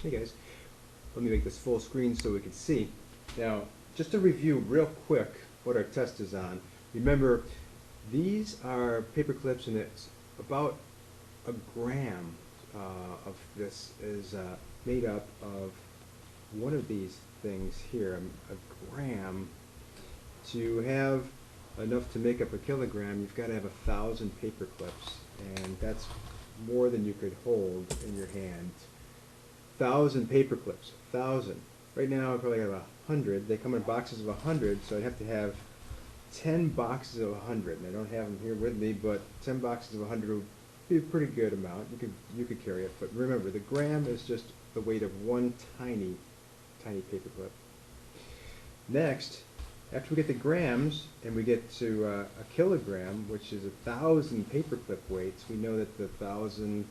Hey guys, let me make this full screen so we can see. Now, just to review real quick what our test is on. Remember, these are paper clips, and it's about a gram of this is made up of one of these things here, a gram. To have enough to make up a kilogram, you've got to have 1,000 paper clips, and that's more than you could hold in your hand. 1,000 paper clips, 1,000. Right now I probably have 100. They come in boxes of 100, so I'd have to have 10 boxes of 100. And I don't have them here with me, but 10 boxes of 100 would be a pretty good amount. You could carry it, but remember, the gram is just the weight of one tiny, tiny paper clip. Next, after we get the grams and we get to a kilogram, which is 1,000 paper clip weights, we know that the 1,000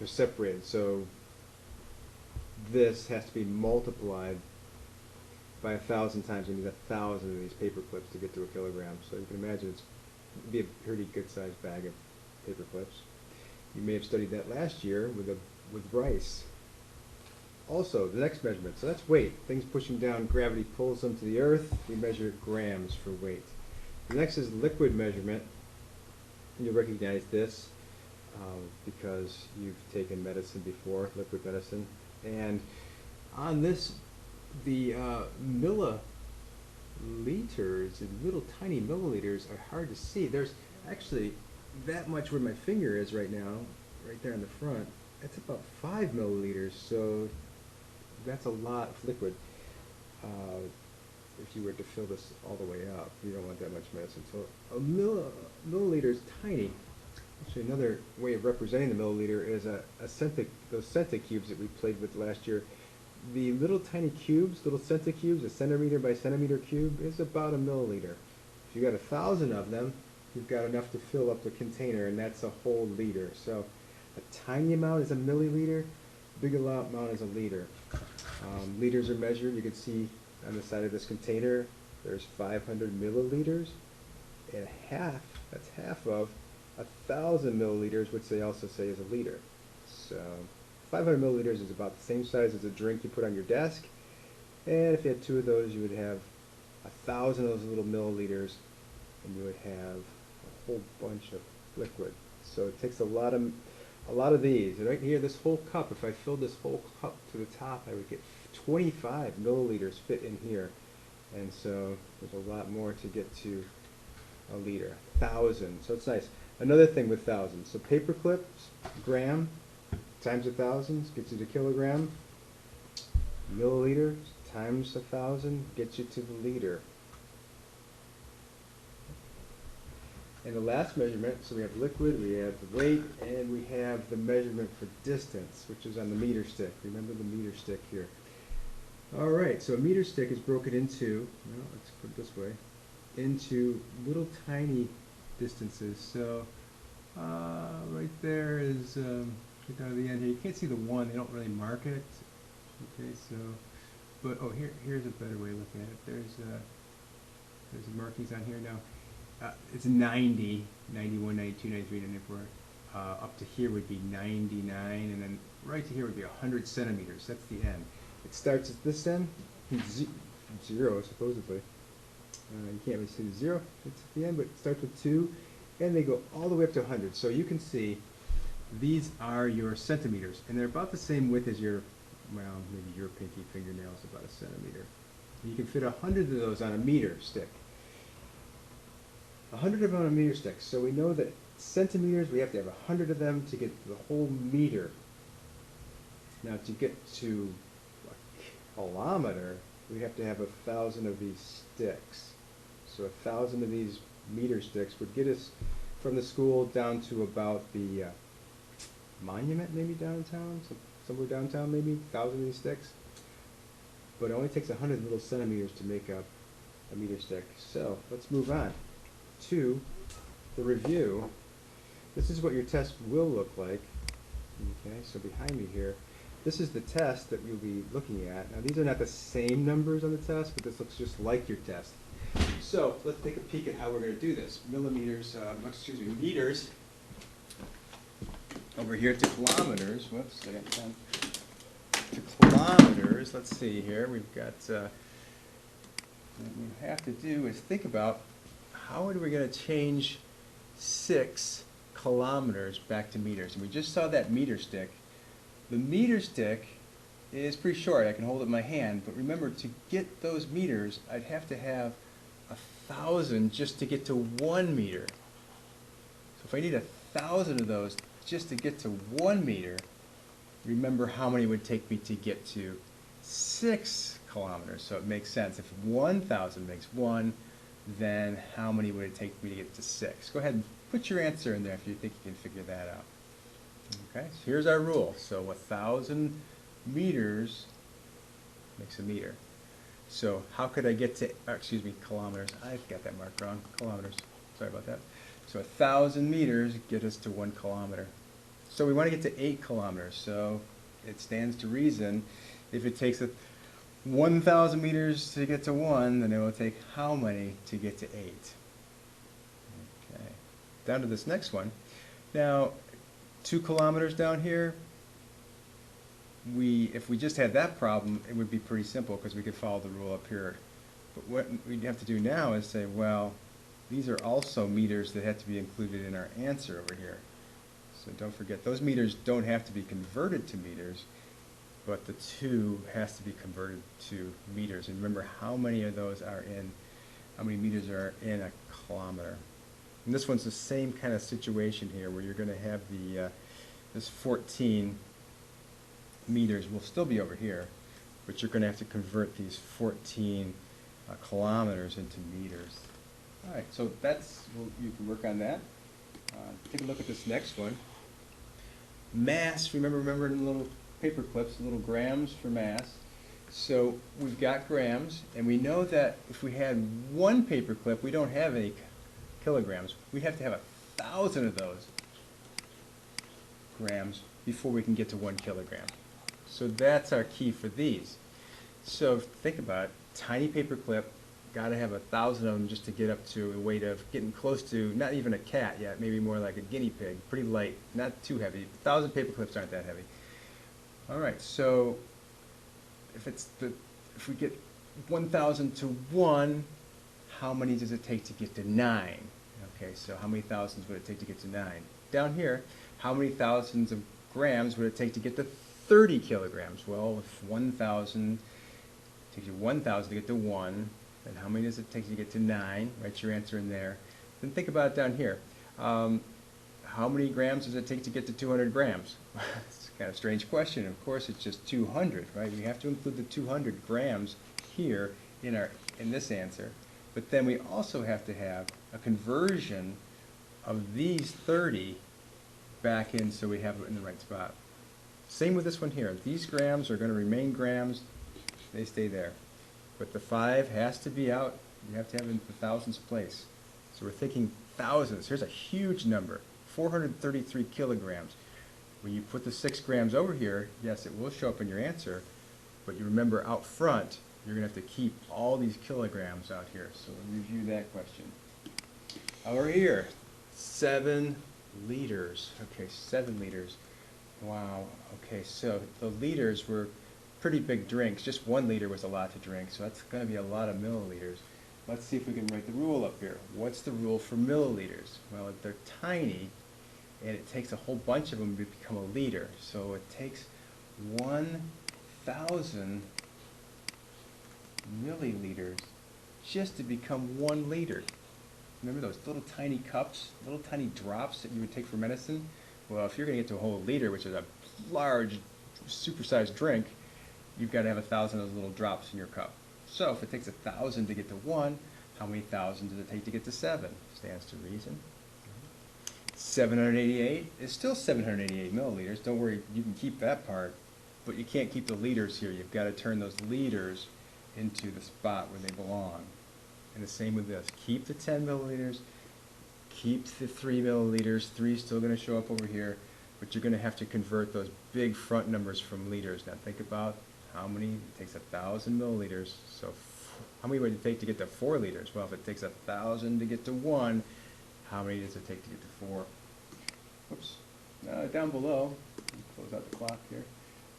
are separated. So this has to be multiplied by 1,000 times. We need 1,000 of these paper clips to get to a kilogram. So you can imagine it'd be a pretty good sized bag of paper clips. You may have studied that last year with rice. Also, the next measurement, so that's weight. Things pushing down, gravity pulls them to the earth. We measure grams for weight. The next is liquid measurement. You'll recognize this because you've taken medicine before, liquid medicine. And on this, the milliliters, the little tiny milliliters, are hard to see. There's actually that much where my finger is right now, right there in the front. That's about 5 milliliters, so that's a lot of liquid. If you were to fill this all the way up, you don't want that much medicine. So a milliliter is tiny. Actually, another way of representing the milliliter is those centicubes that we played with last year. The little tiny cubes, little centicubes, a centimeter by centimeter cube, is about a milliliter. If you got 1,000 of them, you've got enough to fill up the container, and that's a whole liter. So a tiny amount is a milliliter, a big amount is a liter. Liters are measured. You can see on the side of this container, there's 500 milliliters, and that's half of 1,000 milliliters, which they also say is a liter. So 500 milliliters is about the same size as a drink you put on your desk, and if you had 2 of those, you would have 1,000 of those little milliliters, and you would have a whole bunch of liquid. So it takes a lot of these. And right here, this whole cup, if I filled this whole cup to the top, I would get 25 milliliters fit in here. And so there's a lot more to get to a liter. 1,000. So it's nice. Another thing with thousands. So paper clips, gram times 1,000 gets you to kilogram. Milliliters times 1,000 gets you to the liter. And the last measurement, so we have liquid, we have the weight, and we have the measurement for distance, which is on the meter stick. Remember the meter stick here. All right, so a meter stick is broken into, well, let's put it this way, into little tiny distances. So right there is, right down to the end here, you can't see the 1, they don't really mark it. Okay, so, but, oh, here's a better way of looking at it. There's the markings on here now. It's 90, 91, 92, 93, 94. Up to here would be 99, and then right to here would be 100 centimeters. That's the end. It starts at this end, 0 supposedly. You can't really see the 0. It's at the end, but it starts with 2, and they go all the way up to 100. So you can see these are your centimeters, and they're about the same width as your, well, maybe your pinky fingernail is about a centimeter. You can fit 100 of those on a meter stick. 100 of them on a meter stick. So we know that centimeters, we have to have 100 of them to get the whole meter. Now to get to a kilometer, we have to have 1,000 of these sticks. So 1,000 of these meter sticks would get us from the school down to about the monument, maybe downtown, somewhere downtown maybe, 1,000 of these sticks. But it only takes 100 little centimeters to make up a meter stick. So let's move on to the review. This is what your test will look like. Okay, so behind me here, this is the test that we'll be looking at. Now these are not the same numbers on the test, but this looks just like your test. So let's take a peek at how we're going to do this. Meters over here to kilometers. Whoops, I got 10. to kilometers, let's see here, we've got, what we have to do is think about how are we going to change 6 kilometers back to meters. And we just saw that meter stick. The meter stick is pretty short. I can hold it in my hand, but remember, to get those meters, I'd have to have 1,000 just to get to 1 meter. So if I need 1,000 of those just to get to 1 meter, remember how many it would take me to get to 6 kilometers. So it makes sense. If 1,000 makes 1, then how many would it take me to get to 6? Go ahead and put your answer in there if you think you can figure that out. Okay, so here's our rule. So 1,000 meters makes a meter. So how could I get to, excuse me, kilometers. I've got that marked wrong. Kilometers. Sorry about that. So 1,000 meters get us to 1 kilometer. So we want to get to 8 kilometers. So it stands to reason if it takes 1,000 meters to get to 1, then it will take how many to get to 8? Okay. Down to this next one. Now, 2 kilometers down here, if we just had that problem, it would be pretty simple because we could follow the rule up here. But what we'd have to do now is say, well, these are also meters that have to be included in our answer over here. So don't forget, those meters don't have to be converted to meters, but the 2 has to be converted to meters. And remember how many of those are in, how many meters are in a kilometer. And this one's the same kind of situation here where you're going to have the this 14 meters will still be over here, but you're going to have to convert these 14 kilometers into meters. All right, so that's, you can work on that. Take a look at this next one. Mass, remember in little paper clips, little grams for mass. So we've got grams, and we know that if we had 1 paper clip, we don't have any kilograms. We have to have 1,000 of those grams before we can get to 1 kilogram. So that's our key for these. So think about it, tiny paper clip, got to have 1,000 of them just to get up to a weight of getting close to, not even a cat yet, maybe more like a guinea pig, pretty light, not too heavy. 1,000 paper clips aren't that heavy. All right, so if we get 1,000 to 1, how many does it take to get to 9? Okay, so how many thousands would it take to get to 9? Down here, how many thousands of grams would it take to get to 30 kilograms? Well, if 1,000 takes you 1,000 to get to 1, then how many does it take to get to 9? Write your answer in there. Then think about it down here. How many grams does it take to get to 200 grams? It's kind of a strange question. Of course, it's just 200, right? We have to include the 200 grams here in this answer. But then we also have to have a conversion of these 30 back in so we have it in the right spot. Same with this one here. These grams are going to remain grams. They stay there. But the 5 has to be out. You have to have it in the thousands place. So we're thinking thousands. Here's a huge number, 433 kilograms. When you put the 6 grams over here, yes, it will show up in your answer, but you remember out front, you're going to have to keep all these kilograms out here. So review that question. Over here, 7 liters. Okay, 7 liters. Wow. Okay, so the liters were pretty big drinks. Just 1 liter was a lot to drink, so that's going to be a lot of milliliters. Let's see if we can write the rule up here. What's the rule for milliliters? Well, if they're tiny, and it takes a whole bunch of them to become a liter. So it takes 1,000 milliliters just to become 1 liter. Remember those little tiny cups, little tiny drops that you would take for medicine? Well, if you're going to get to a whole liter, which is a large, supersized drink, you've got to have 1,000 of those little drops in your cup. So if it takes 1,000 to get to 1, how many thousand does it take to get to 7? Stands to reason. 788 is still 788 milliliters. Don't worry, you can keep that part, but you can't keep the liters here. You've got to turn those liters into the spot where they belong. And the same with this. Keep the 10 milliliters, keep the 3 milliliters. 3 is still going to show up over here, but you're going to have to convert those big front numbers from liters. Now think about how many, it takes 1,000 milliliters. So how many would it take to get to 4 liters? Well, if it takes 1,000 to get to 1, how many does it take to get to 4? Whoops. Down below, close out the clock here.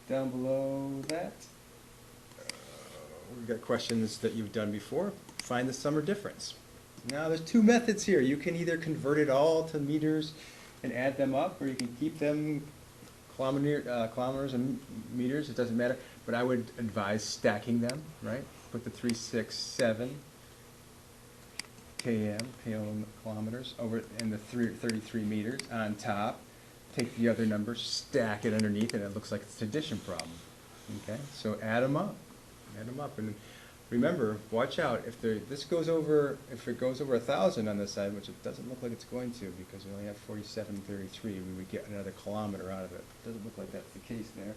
down below that, we've got questions that you've done before. Find the sum or difference. Now there's two methods here. You can either convert it all to meters and add them up, or you can keep them kilometers and meters, it doesn't matter. But I would advise stacking them, right? Put the 367 kilometers over and the 33 meters on top. Take the other numbers, stack it underneath, and it looks like it's an addition problem. Okay, so add them up, and remember, watch out if this goes over. If it goes over 1,000 on this side, which it doesn't look like it's going to, because we only have 47.33, we would get another kilometer out of it. Doesn't look like that's the case there.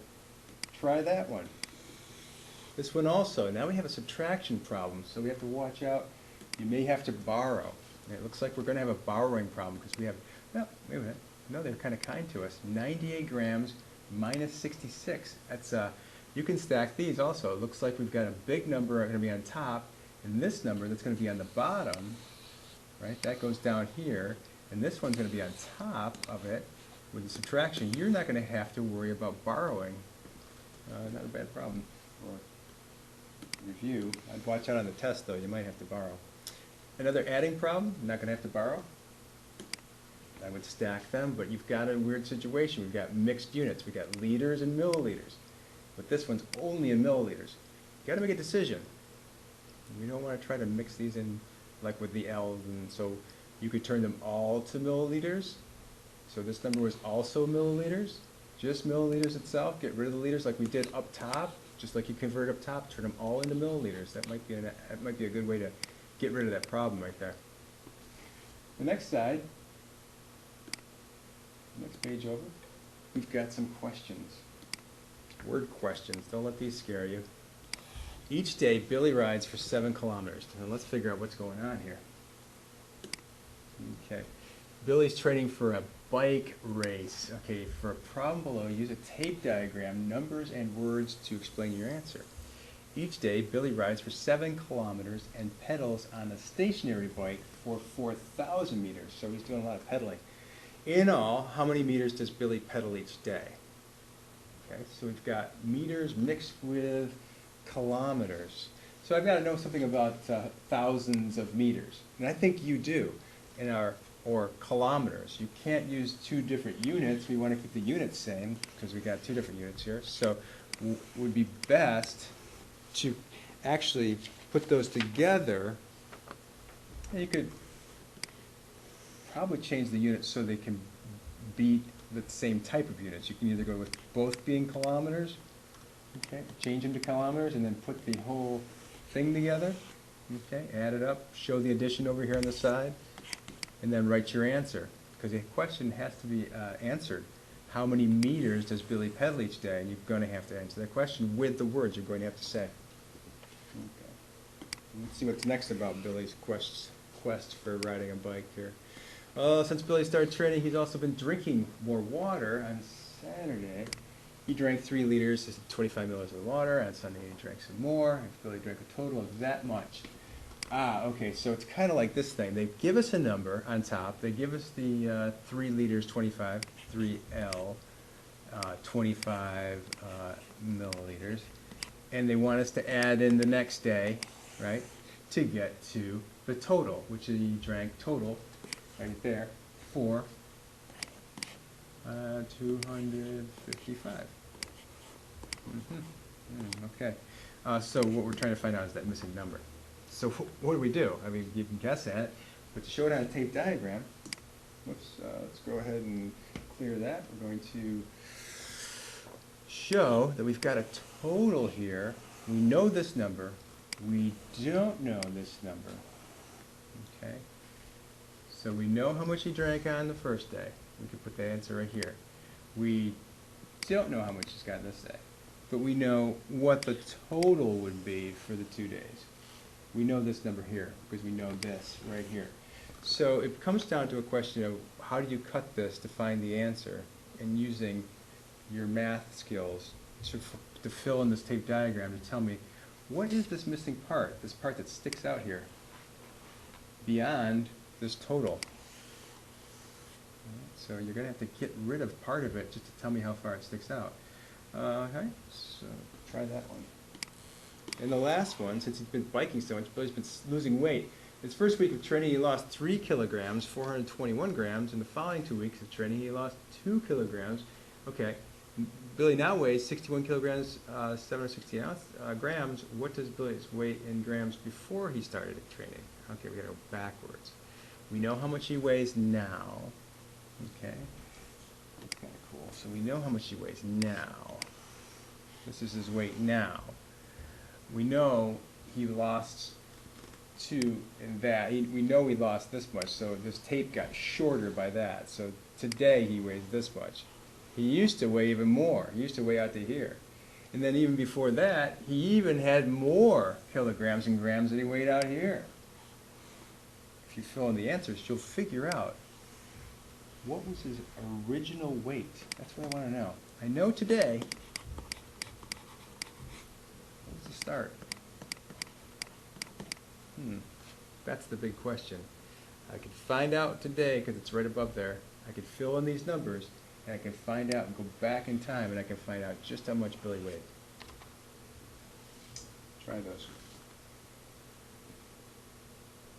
Try that one. This one also. Now we have a subtraction problem, so we have to watch out. You may have to borrow. It looks like we're going to have a borrowing problem because we have. Well, wait a minute. No, they're kind of kind to us. 98 grams minus 66. That's you can stack these also. It looks like we've got a big number going to be on top, and this number that's going to be on the bottom, right? That goes down here, and this one's going to be on top of it with the subtraction. You're not going to have to worry about borrowing. Not a bad problem for review. I'd watch out on the test, though. You might have to borrow. Another adding problem. You're not going to have to borrow. I would stack them, but you've got a weird situation. We've got mixed units. We've got liters and milliliters. But this one's only in milliliters. You've got to make a decision. We don't want to try to mix these in like with the L's, and so you could turn them all to milliliters. So this number was also milliliters, just milliliters itself. Get rid of the liters like we did up top, just like you convert up top, turn them all into milliliters. That might be a good way to get rid of that problem right there. The next side. Next page over, we've got some questions. Word questions. Don't let these scare you. Each day, Billy rides for 7 kilometers. Now let's figure out what's going on here. Okay. Billy's training for a bike race. Okay, for a problem below, use a tape diagram, numbers and words to explain your answer. Each day, Billy rides for 7 kilometers and pedals on a stationary bike for 4,000 meters. So he's doing a lot of pedaling. In all, how many meters does Billy pedal each day? Okay, so we've got meters mixed with kilometers. So I've got to know something about thousands of meters. And I think you do, or kilometers. You can't use two different units. We want to keep the units same because we've got two different units here. So it would be best to actually put those together. And you could probably change the units so they can be the same type of units. You can either go with both being kilometers, okay, change them to kilometers, and then put the whole thing together, okay, add it up, show the addition over here on the side, and then write your answer, because the question has to be answered. How many meters does Billy pedal each day? And you're going to have to answer that question with the words you're going to have to say. Okay. Let's see what's next about Billy's quest for riding a bike here. Since Billy started training, he's also been drinking more water. On Saturday, he drank 3 liters, 25 milliliters of water. On Sunday, he drank some more. Billy drank a total of that much. Okay, so it's kind of like this thing. They give us a number on top. They give us the 3 liters, 25, 3L, 25 milliliters. And they want us to add in the next day, right, to get to the total, which he drank total. Right there, 255. Okay. So what we're trying to find out is that missing number. So what do we do? I mean, you can guess at it, but to show it on a tape diagram, let's go ahead and clear that. We're going to show that we've got a total here. We know this number. We don't know this number. Okay. So we know how much he drank on the first day. We could put the answer right here. We don't know how much he's got this day, but we know what the total would be for the 2 days. We know this number here because we know this right here. So it comes down to a question of how do you cut this to find the answer, and using your math skills to fill in this tape diagram to tell me what is this missing part, this part that sticks out here beyond this total. So you're going to have to get rid of part of it just to tell me how far it sticks out. Okay, so try that one. And the last one, since he's been biking so much, Billy's been losing weight. His first week of training, he lost 3 kilograms, 421 grams. In the following 2 weeks of training, he lost 2 kilograms. Okay, Billy now weighs 61 kilograms, 760 grams. What does Billy's weight in grams before he started training? Okay, we gotta go backwards. We know how much he weighs now. Okay, that's kind of cool. So we know how much he weighs now. This is his weight now. We know he lost 2 in that. We know he lost this much, so this tape got shorter by that. So today he weighs this much. He used to weigh even more. He used to weigh out to here. And then even before that, he even had more kilograms and grams than he weighed out here. If you fill in the answers, you'll figure out what was his original weight. That's what I want to know. I know today. What was the start? That's the big question. I could find out today, because it's right above there. I could fill in these numbers, and I can find out and go back in time, and I can find out just how much Billy weighed. Try those.